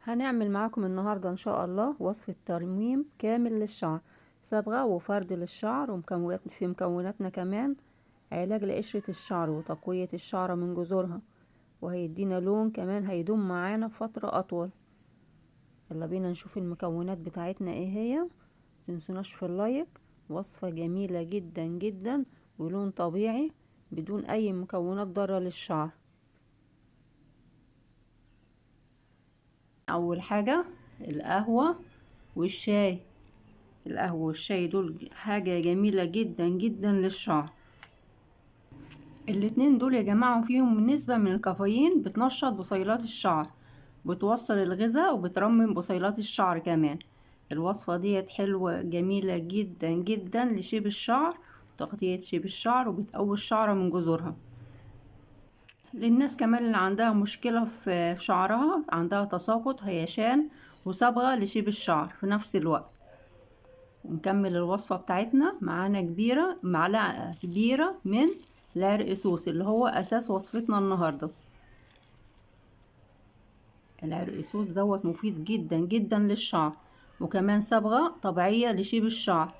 هنعمل معاكم النهاردة ان شاء الله وصفة ترميم كامل للشعر، صبغة وفرد للشعر ومكونات في مكوناتنا كمان علاج لقشرة الشعر وتقوية الشعر من جذورها، وهيدينا لون كمان هيدوم معانا فترة اطول. يلا بينا نشوف المكونات بتاعتنا ايه هي. متنسوناش في اللايك. وصفة جميلة جدا جدا ولون طبيعي بدون اي مكونات ضارة للشعر. اول حاجة القهوة والشاي. القهوة والشاي دول حاجة جميلة جدا جدا للشعر. الاتنين دول يا جماعة فيهم نسبة من الكافيين بتنشط بصيلات الشعر، بتوصل الغذاء وبترمم بصيلات الشعر كمان. الوصفة ديت حلوة جميلة جدا جدا لشيب الشعر وتغطية شيب الشعر وبتقوي الشعر من جذورها. للناس كمان اللي عندها مشكلة في شعرها، عندها تساقط هيشان وصبغة لشيب الشعر في نفس الوقت. نكمل الوصفة بتاعتنا. معانا معلقة كبيرة من العرق سوس اللي هو أساس وصفتنا النهاردة. العرق سوس دوت مفيد جدا جدا للشعر وكمان صبغة طبيعية لشيب الشعر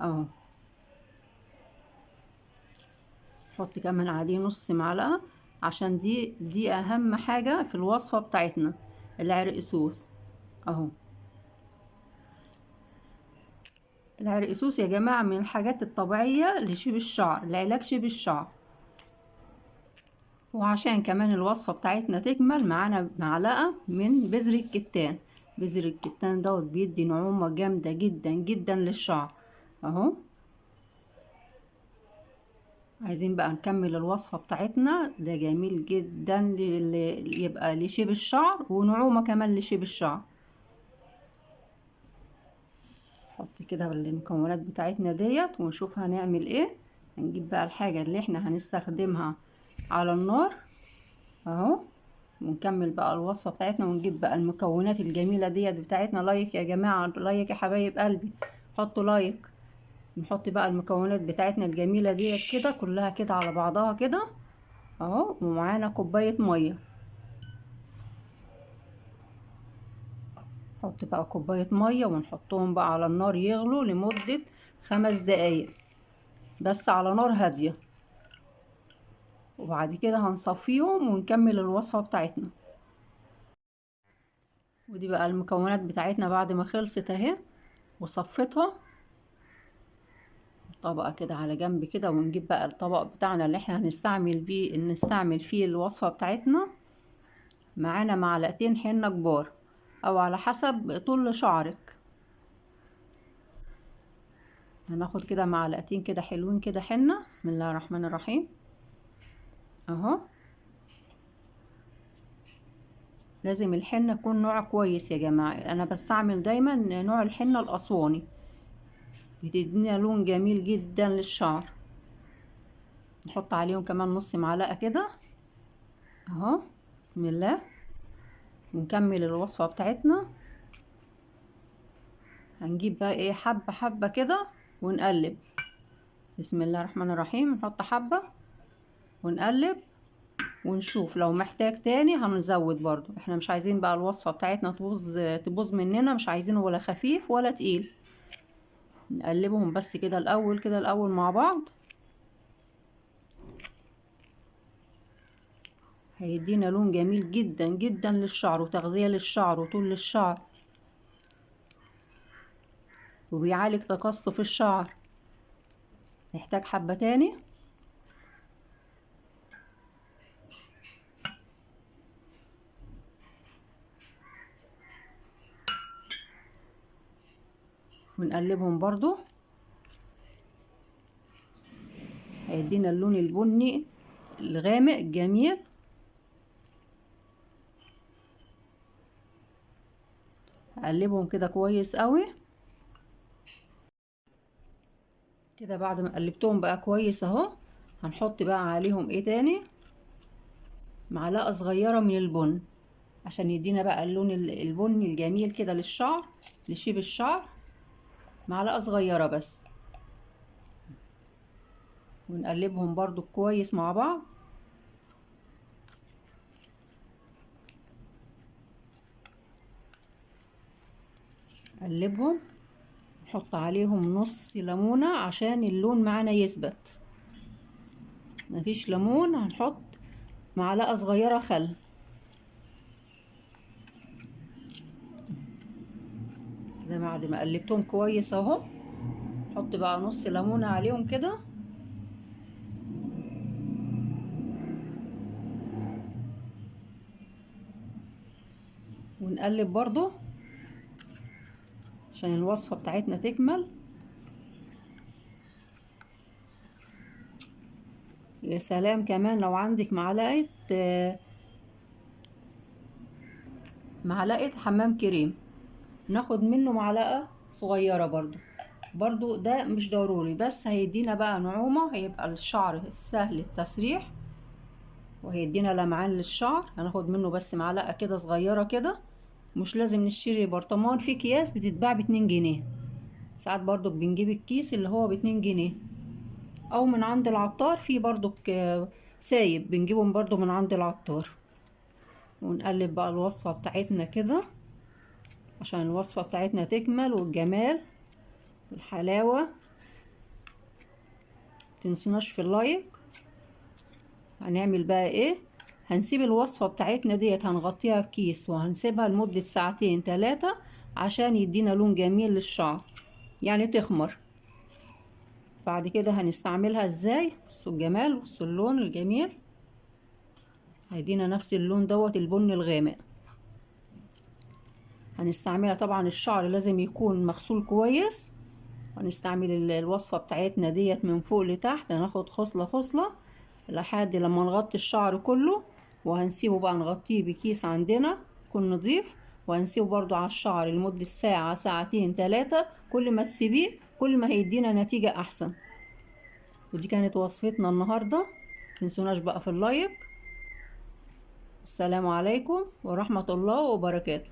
اهو. حط كمان عليه نص معلقة عشان دي أهم حاجة في الوصفة بتاعتنا، العرق سوس اهو. العرقسوس يا جماعة من الحاجات الطبيعية لشيب الشعر، لعلاج شيب الشعر. وعشان كمان الوصفة بتاعتنا تكمل معانا معلقة من بذر الكتان. بذر الكتان دوت بيدي نعومة جامدة جدا جدا للشعر اهو. عايزين بقى نكمل الوصفة بتاعتنا. ده جميل جدا يبقى لشيب الشعر ونعومة كمان لشيب الشعر. نحط كده المكونات بتاعتنا ديت ونشوف هنعمل ايه. هنجيب بقى الحاجة اللي احنا هنستخدمها على النار اهو، ونكمل بقى الوصفة بتاعتنا ونجيب بقى المكونات الجميلة ديت بتاعتنا. لايك يا جماعة، لايك يا حبايب قلبي، حطوا لايك. نحط بقى المكونات بتاعتنا الجميلة ديت كده كلها كده على بعضها كده اهو. ومعانا كوباية مية. نحط بقى كوباية مية ونحطهم بقى على النار يغلوا لمدة 5 دقايق بس على نار هادية، وبعد كده هنصفيهم ونكمل الوصفة بتاعتنا. ودي بقى المكونات بتاعتنا بعد ما خلصت اهي وصفتها. طبقة كده على جنب كده، ونجيب بقى الطبق بتاعنا اللي احنا نستعمل فيه الوصفة بتاعتنا. معانا معلقتين حنة كبار او على حسب طول شعرك. هناخد كده معلقتين كده حلوين كده حنة. بسم الله الرحمن الرحيم اهو. لازم الحنة تكون نوع كويس يا جماعة. انا بستعمل دايما نوع الحنة الاسواني، بتدينا لون جميل جدا للشعر. نحط عليهم كمان نص معلقة كده اهو. بسم الله. ونكمل الوصفة بتاعتنا. هنجيب بقى ايه حبة حبة كده ونقلب. بسم الله الرحمن الرحيم. نحط حبة ونقلب ونشوف لو محتاج تاني هنزود برضو. احنا مش عايزين بقى الوصفة بتاعتنا تبوظ مننا، مش عايزينه ولا خفيف ولا تقيل. نقلبهم بس كده الاول مع بعض. هيدينا لون جميل جدا جدا للشعر وتغذية للشعر وطول للشعر، وبيعالج تقصف الشعر. نحتاج حبة تاني. ونقلبهم برضو. هيدينا اللون البني الغامق الجميل. هقلبهم كده كويس قوي كده. بعد ما قلبتهم بقى كويس اهو، هنحط بقى عليهم ايه تاني معلقة صغيرة من البن عشان يدينا بقى اللون البني الجميل كده للشعر، لشيب الشعر. معلقة صغيرة بس. ونقلبهم برضو كويس مع بعض. نقلبهم، نحط عليهم نص ليمونة عشان اللون معانا يثبت. مفيش ليمون هنحط معلقة صغيرة خل. ده بعد ما قلبتهم كويس اهو، نحط بقى نص ليمونة عليهم كده، ونقلب برضو عشان الوصفة بتاعتنا تكمل. يا سلام كمان لو عندك معلقة حمام كريم، ناخد منه معلقة صغيرة برضو ده مش ضروري، بس هيدينا بقى نعومة، هيبقى الشعر سهل التسريح وهيدينا لمعان للشعر. هناخد منه بس معلقة كده صغيرة كده، مش لازم نشتري برطمان. في اكياس بتتباع ب2 جنيه، ساعات برضو بنجيب الكيس اللي هو ب2 جنيه، او من عند العطار في برضو سايب بنجيبهم برضو من عند العطار. ونقلب بقى الوصفة بتاعتنا كده عشان الوصفة بتاعتنا تكمل، والجمال والحلاوة. متنسوناش في اللايك. هنعمل بقى ايه؟ هنسيب الوصفة بتاعتنا ديت، هنغطيها بكيس وهنسيبها لمدة ساعتين 3 عشان يدينا لون جميل للشعر، يعني تخمر. بعد كده هنستعملها ازاي؟ بصوا الجمال، بصوا اللون الجميل، هيدينا نفس اللون دوت البني الغامق. هنستعملها طبعا، الشعر لازم يكون مغسول كويس. هنستعمل الوصفة بتاعتنا ديت من فوق لتحت، هناخد خصلة خصلة لحد لما نغطي الشعر كله، وهنسيبه بقى نغطيه بكيس عندنا يكون نظيف، وهنسيبه برضو على الشعر لمدة ساعة ساعتين 3. كل ما تسيبيه كل ما هيدينا نتيجة احسن. ودي كانت وصفتنا النهاردة، متنسوناش بقى في اللايك. السلام عليكم ورحمة الله وبركاته.